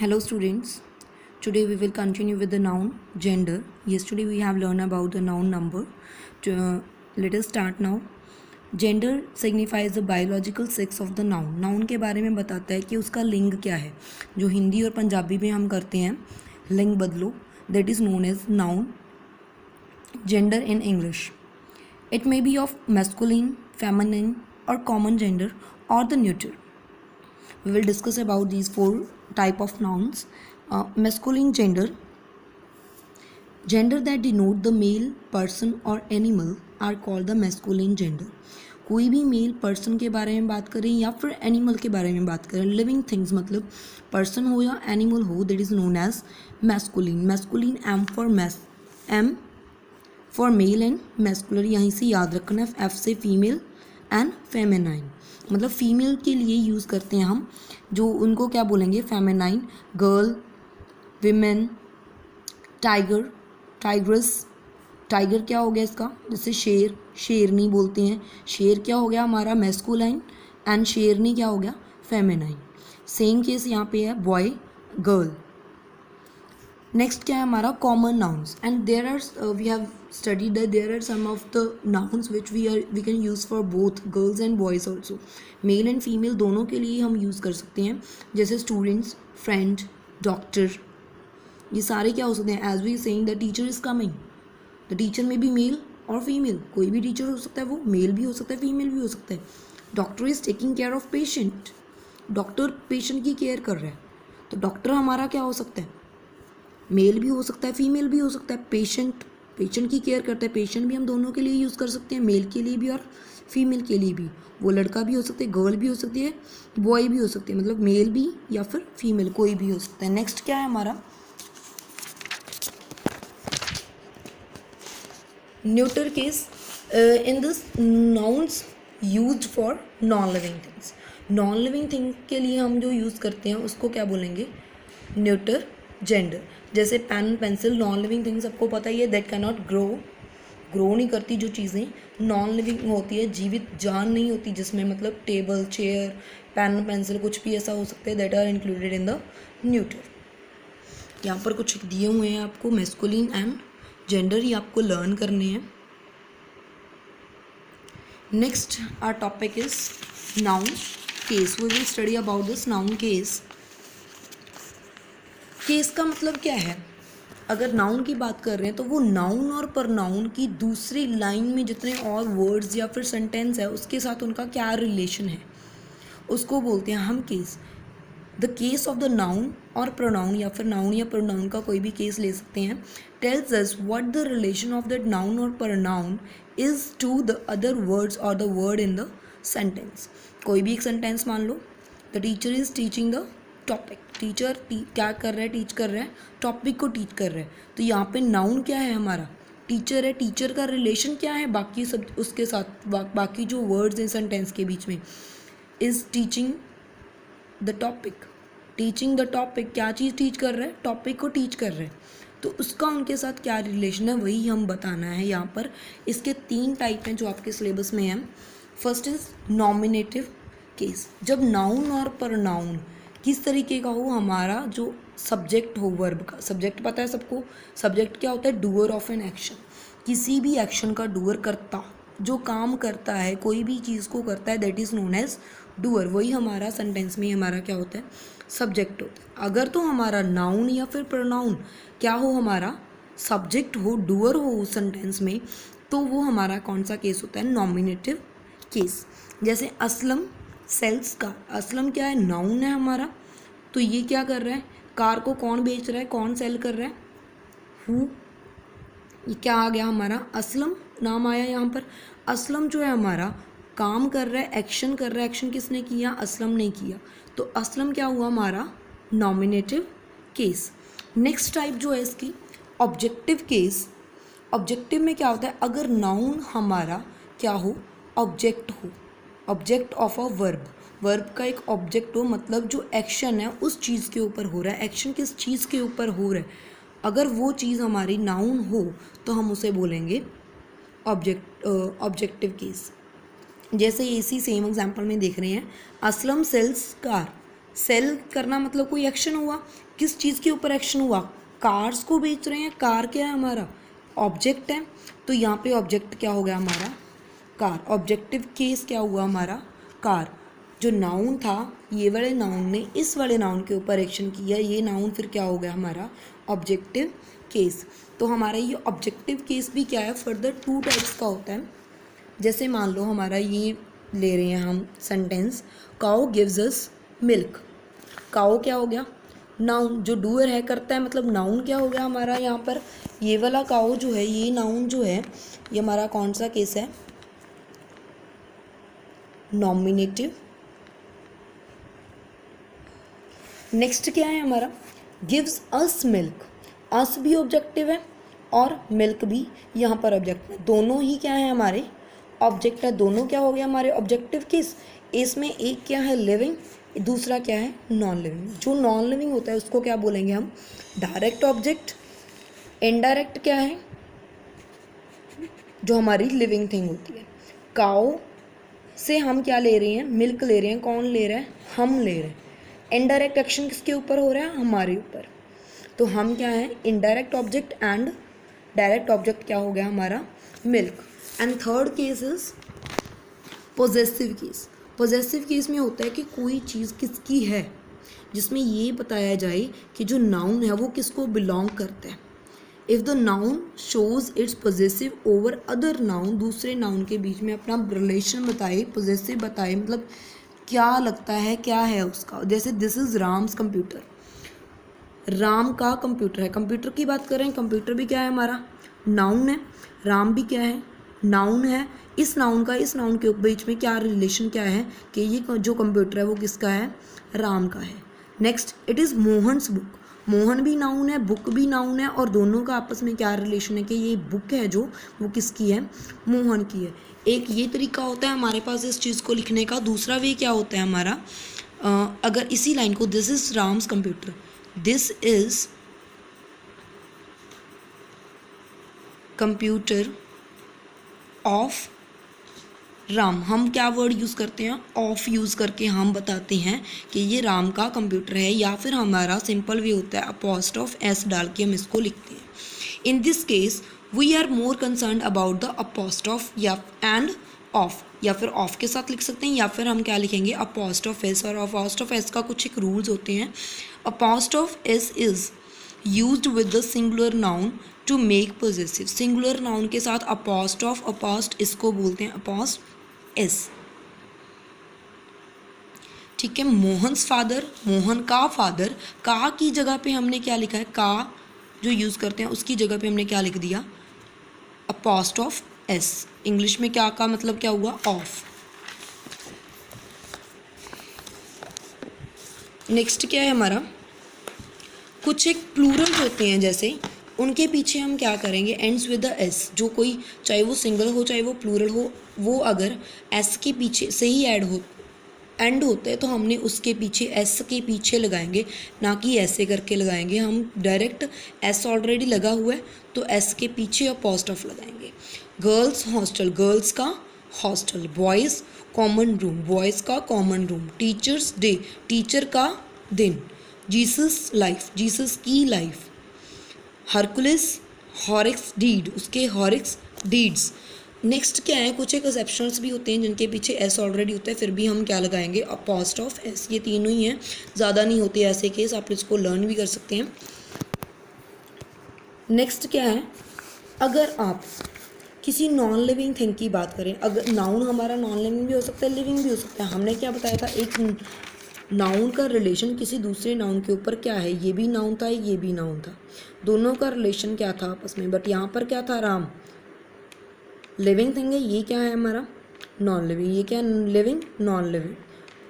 Hello students, today we will continue with the noun gender. Yesterday we have learned about the noun number. Let us start now. Gender signifies the biological sex of the noun. Noun के बारे में बताता है कि उसका लिंग क्या है. जो हिंदी और पंजाबी में हम करते हैं लिंग बदलो, that is known as noun gender in English. It may be of masculine, feminine or common gender or the neuter. We will discuss about these four type of nouns. Masculine gender that denote the male person or animal are called the masculine gender. कोई भी male person के बारे में बात करें या फिर animal के बारे में बात करें, लिविंग थिंग्स मतलब पर्सन हो या एनिमल हो, that is known as masculine. Masculine M for male and masculine, यहीं से याद रखना है. एफ से फीमेल एंड फेमिनाइन, मतलब फीमेल के लिए यूज़ करते हैं हम, जो उनको क्या बोलेंगे feminine. Girl, women, tiger, tigress. Tiger क्या हो गया इसका, जैसे शेर, शेरनी बोलते हैं. शेर क्या हो गया हमारा मैस्कुलाइन एंड शेरनी क्या हो गया फेमिनाइन. सेम केस यहाँ पे है बॉय, गर्ल. नेक्स्ट क्या है हमारा common nouns. And there are we have studied that there are some of the nouns which we can use for both girls and boys also. Male and female दोनों के लिए हम use कर सकते हैं, जैसे स्टूडेंट्स, फ्रेंड, डॉक्टर. ये सारे क्या हो सकते हैं. As we saying the teacher is coming, the teacher may be male और फीमेल. कोई भी टीचर हो सकता है, वो मेल भी हो सकता है, फीमेल भी हो सकता है. Doctor is taking care of patient, doctor patient की केयर कर रहा है, तो डॉक्टर हमारा क्या हो सकता है, मेल भी हो सकता है, फीमेल भी हो सकता है. पेशेंट की केयर करता है. पेशेंट भी हम दोनों के लिए यूज़ कर सकते हैं, मेल के लिए भी और फीमेल के लिए भी. वो लड़का भी हो सकता है, गर्ल भी हो सकती है, बॉय भी हो सकती है, मतलब मेल भी या फिर फीमेल कोई भी हो सकता है. नेक्स्ट क्या है हमारा neuter case. In this nouns used for non living things. Non living thing के लिए हम जो यूज़ करते हैं उसको क्या बोलेंगे, न्यूटर जेंडर. जैसे pen, pencil, non living thing सबको पता ही है, दैट कैन नॉट ग्रो नहीं करती. जो चीज़ें नॉन लिविंग होती है, जीवित जान नहीं होती जिसमें, मतलब टेबल, चेयर, पेन, पेंसिल कुछ भी ऐसा हो सकता है, that are included in the neuter. यहाँ पर कुछ दिए हुए हैं आपको मैस्कुलिन एंड जेंडर, ये आपको लर्न करने हैं. Next our topic is noun case. We will study about this noun case. Case का मतलब क्या है. अगर नाउन की बात कर रहे हैं तो वो नाउन और प्रनाउन की दूसरी लाइन में जितने और वर्ड्स या फिर सेंटेंस है उसके साथ उनका क्या रिलेशन है, उसको बोलते हैं हम case. The case of the noun और प्रोनाउन, या फिर नाउन या प्रोनाउन का कोई भी केस ले सकते हैं, tells us what the relation of that noun और pronoun is to the other words और the word in the sentence. कोई भी एक सेंटेंस मान लो, the teacher is teaching the topic. Teacher क्या कर रहा है, टीच कर रहा है, टॉपिक को टीच कर रहा है. तो यहाँ पे नाउन क्या है हमारा, टीचर है. टीचर का रिलेशन क्या है बाकी सब उसके साथ, बाकी जो वर्ड्स हैं सेंटेंस के बीच में, is teaching the topic. Teaching the topic, क्या चीज़ टीच कर रहा है, टॉपिक को टीच कर रहा है, तो उसका उनके साथ क्या रिलेशन है वही हम बताना है यहाँ पर. इसके 3 टाइप हैं जो आपके सिलेबस में हैं. First is nominative case. जब नाउन और प्रनाउन किस तरीके का हो, हमारा जो सब्जेक्ट हो, वर्ब का. सब्जेक्ट पता है सबको, सब्जेक्ट क्या होता है, डूअर ऑफ एन एक्शन. किसी भी एक्शन का डूअर, करता, जो काम करता है, कोई भी चीज़ को करता है, that is known as doer. वही हमारा सेंटेंस में हमारा क्या होता है, सब्जेक्ट होता है. अगर तो हमारा नाउन या फिर प्रोनाउन क्या हो, हमारा सब्जेक्ट हो, डूअर हो उस सेंटेंस में, तो वो हमारा कौन सा केस होता है, नॉमिनेटिव केस. जैसे असलम सेल्स कार. असलम क्या है, नाउन है हमारा, तो ये क्या कर रहा है, कार को कौन बेच रहा है, कौन सेल कर रहा है, हु. ये क्या आ गया हमारा, असलम नाम आया यहाँ पर. असलम जो है हमारा काम कर रहा है, एक्शन कर रहा है. एक्शन किसने किया, असलम ने किया, तो असलम क्या हुआ हमारा नॉमिनेटिव केस. नेक्स्ट टाइप जो है इसकी ऑब्जेक्टिव केस. ऑब्जेक्टिव में क्या होता है, अगर नाउन हमारा क्या हो, ऑब्जेक्ट हो, object of a verb. Verb का एक ऑब्जेक्ट हो, मतलब जो एक्शन है उस चीज़ के ऊपर हो रहा है. एक्शन किस चीज़ के ऊपर हो रहा है, अगर वो चीज़ हमारी नाउन हो तो हम उसे बोलेंगे ऑब्जेक्टिव केस. जैसे इसी सेम एग्जांपल में देख रहे हैं, असलम सेल्स कार. सेल करना मतलब कोई एक्शन हुआ, किस चीज़ के ऊपर एक्शन हुआ, कार्स को बेच रहे हैं, कार क्या है हमारा, ऑब्जेक्ट है, तो यहाँ पे ऑब्जेक्ट क्या हो गया हमारा, कार। ऑब्जेक्टिव केस क्या हुआ हमारा, कार। जो नाउन था ये वाले नाउन ने इस वाले नाउन के ऊपर एक्शन किया, ये नाउन फिर क्या हो गया हमारा, ऑब्जेक्टिव केस। तो हमारा ये ऑब्जेक्टिव केस भी क्या है, फर्दर 2 टाइप्स का होता है। जैसे मान लो हमारा ये ले रहे हैं हम sentence, cow gives us milk. Cow क्या हो गया, नाउन, जो डूअर है करता है, मतलब नाउन क्या हो गया हमारा यहाँ पर, ये वाला काउ जो है, ये नाउन जो है, ये हमारा कौन सा केस है, नॉमिनेटिव। नेक्स्ट क्या है हमारा, गिव्स अस मिल्क। अस भी ऑब्जेक्टिव है और मिल्क भी यहाँ पर ऑब्जेक्ट है, दोनों ही क्या है हमारे ऑब्जेक्ट है, दोनों क्या हो गया हमारे ऑब्जेक्टिव केस। इसमें एक क्या है लिविंग, दूसरा क्या है नॉन लिविंग। जो नॉन लिविंग होता है उसको क्या बोलेंगे हम, डायरेक्ट ऑब्जेक्ट। इनडायरेक्ट क्या है, जो हमारी लिविंग थिंग होती है। काउ से हम क्या ले रहे हैं, मिल्क ले रहे हैं, कौन ले रहा है, हम ले रहे हैं। इनडायरेक्ट एक्शन किसके ऊपर हो रहा है, हमारे ऊपर। तो हम क्या है, indirect object and direct object क्या हो गया हमारा, milk. And third case is possessive case. Possessive case में होता है कि कोई चीज़ किसकी है, जिसमें ये बताया जाए कि जो नाउन है वो किसको बिलोंग करता है। If the noun shows it's possessive over other noun, दूसरे नाउन के बीच में अपना रिलेशन बताए, पोजेसिव बताए, मतलब क्या लगता है, क्या है उसका। जैसे this is Ram's computer, Ram का कंप्यूटर है। कंप्यूटर की बात करें, कंप्यूटर भी क्या है हमारा, नाउन है। राम भी क्या है, नाउन है। इस नाउन का इस नाउन के बीच में क्या रिलेशन क्या है कि ये जो कंप्यूटर है वो किसका है, राम का है। Next, it is Mohan's book. Mohan भी नाउन है, बुक भी नाउन है, और दोनों का आपस में क्या रिलेशन है कि ये बुक है जो वो किसकी है, मोहन की है। एक ये तरीका होता है हमारे पास इस चीज़ को लिखने का। दूसरा वे क्या होता है हमारा, अगर इसी लाइन को, this is Ram's computer, this is computer of Ram, हम क्या वर्ड यूज़ करते हैं, ऑफ यूज़ करके हम बताते हैं कि ये राम का कंप्यूटर है। या फिर हमारा सिंपल वे होता है अपॉस्ट्रोफ एस डाल के हम इसको लिखते हैं। In this case we are more concern about the apostrophe या एंड ऑफ, या फिर ऑफ के साथ लिख सकते हैं, या फिर हम क्या लिखेंगे, अपॉस्ट्रोफ एस। और अपॉस्ट्रोफ एस का कुछ एक रूल्स होते हैं। Apostrophe S is used with the singular noun to make possessive. Singular noun के साथ अपॉस्ट्रोफ, अपोस्ट इसको बोलते हैं अपोस्ट एस। ठीक है, मोहन्स फादर, मोहन का फादर, का की जगह पे हमने क्या लिखा है, का जो यूज़ करते हैं उसकी जगह पे हमने क्या लिख दिया, अपॉस्ट्रोफ एस। इंग्लिश में क्या का मतलब क्या हुआ, ऑफ। नेक्स्ट क्या है हमारा, कुछ एक प्लूरल्स होते हैं जैसे, उनके पीछे हम क्या करेंगे, एंड्स विद द एस। जो कोई, चाहे वो सिंगल हो चाहे वो प्लूरल हो, वो अगर एस के पीछे से ही एंड होते हैं तो हमने उसके पीछे एस के पीछे लगाएंगे, ना कि ऐसे करके लगाएंगे। हम डायरेक्ट एस ऑलरेडी लगा हुआ है तो एस के पीछे अपॉस्ट्रोफ लगाएंगे। गर्ल्स हॉस्टल, गर्ल्स का hostel. Boys common room, boys का common room. Teachers day, teacher का दिन। जीसस लाइफ, जीसस की लाइफ। हरकुलिस हॉरिक्स डीड, उसके हॉरिक्स डीड्स। नेक्स्ट क्या है, कुछ एक एक्सेप्शंस भी होते हैं जिनके पीछे एस ऑलरेडी होता है, फिर भी हम क्या लगाएंगे, अपॉस्ट्रोफ एस। ये तीनों ही हैं, ज़्यादा नहीं होते ऐसे केस, आप इसको लर्न भी कर सकते हैं। नेक्स्ट क्या है, अगर आप किसी नॉन लिविंग थिंग की बात करें, अगर नाउन हमारा नॉन लिविंग भी हो सकता है, लिविंग भी हो सकता है। हमने क्या बताया था, एक नाउन का रिलेशन किसी दूसरे नाउन के ऊपर क्या है, ये भी नाउन था, ये भी नाउन था, दोनों का रिलेशन क्या था आपस में। बट यहाँ पर क्या था, राम लिविंग थिंग है, ये क्या है हमारा नॉन लिविंग। ये क्या living, non living.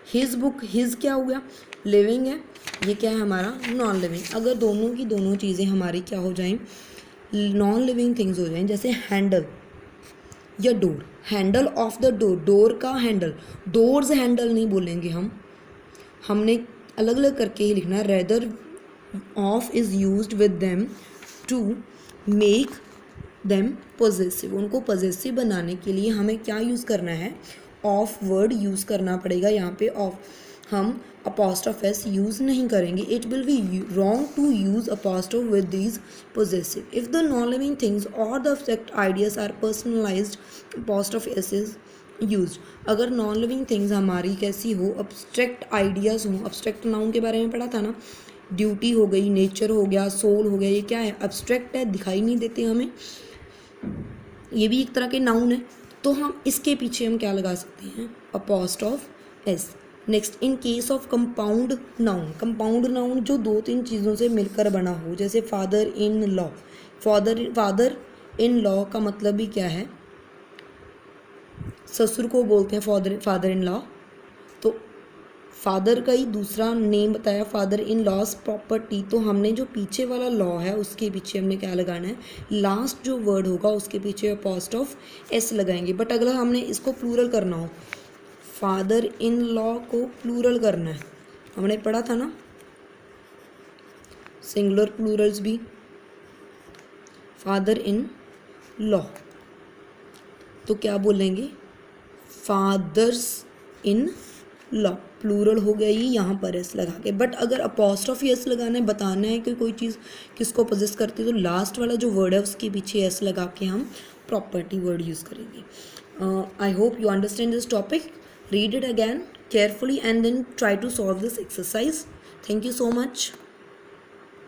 His book, his क्या हो गया, लिविंग है, ये क्या है हमारा नॉन लिविंग। अगर दोनों की दोनों चीज़ें हमारी क्या हो जाएं, नॉन लिविंग थिंग्स हो जाएं, जैसे हैंडल या door. Handle of the door, door का हैंडल, डोर्स हैंडल नहीं बोलेंगे हमने अलग अलग करके ही लिखना है। Rather of is used with them to make them possessive. उनको पॉजेसिव बनाने के लिए हमें क्या यूज़ करना है, ऑफ वर्ड यूज़ करना पड़ेगा यहाँ पे। ऑफ हम apostrophe s यूज़ नहीं करेंगे. It will be wrong to use apostrophe with these possessive. If the non-living things or the abstract ideas are personalized, apostrophe s is use. अगर non living things हमारी कैसी हो, abstract ideas हों. Abstract noun के बारे में पढ़ा था ना, ड्यूटी हो गई, नेचर हो गया, सोल हो गया, ये क्या है, अब्स्ट्रैक्ट है, दिखाई नहीं देते हमें, ये भी एक तरह के नाउन है. तो हम इसके पीछे हम क्या लगा सकते हैं, apostrophe S. Next, in case of compound noun. Compound noun जो दो तीन चीज़ों से मिलकर बना हो, जैसे father in law. Father in law का मतलब भी क्या है, ससुर को बोलते हैं फादर इन लॉ. तो फादर का ही दूसरा नेम बताया, फादर इन लॉस प्रॉपर्टी. तो हमने जो पीछे वाला लॉ है उसके पीछे हमने क्या लगाना है, लास्ट जो वर्ड होगा उसके पीछे अपॉस्ट्रोफ एस लगाएंगे. बट अगर हमने इसको प्लूरल करना हो, फादर इन लॉ को प्लूरल करना है, हमने पढ़ा था ना सिंगुलर प्लूरल्स भी, फादर इन लॉ, तो क्या बोलेंगे, फादर्स इन लॉ. प्लूरल हो गया ये यहाँ पर एस लगा के. बट अगर अपॉस्ट्रोफी एस लगाना है, बताना है कि कोई चीज़ किसको पोजेस करती है, तो लास्ट वाला जो वर्ड है उसके पीछे एस लगा के हम प्रॉपर्टी वर्ड यूज़ करेंगे. I hope you understand this topic. Read it again carefully and then try to solve this exercise. Thank you so much.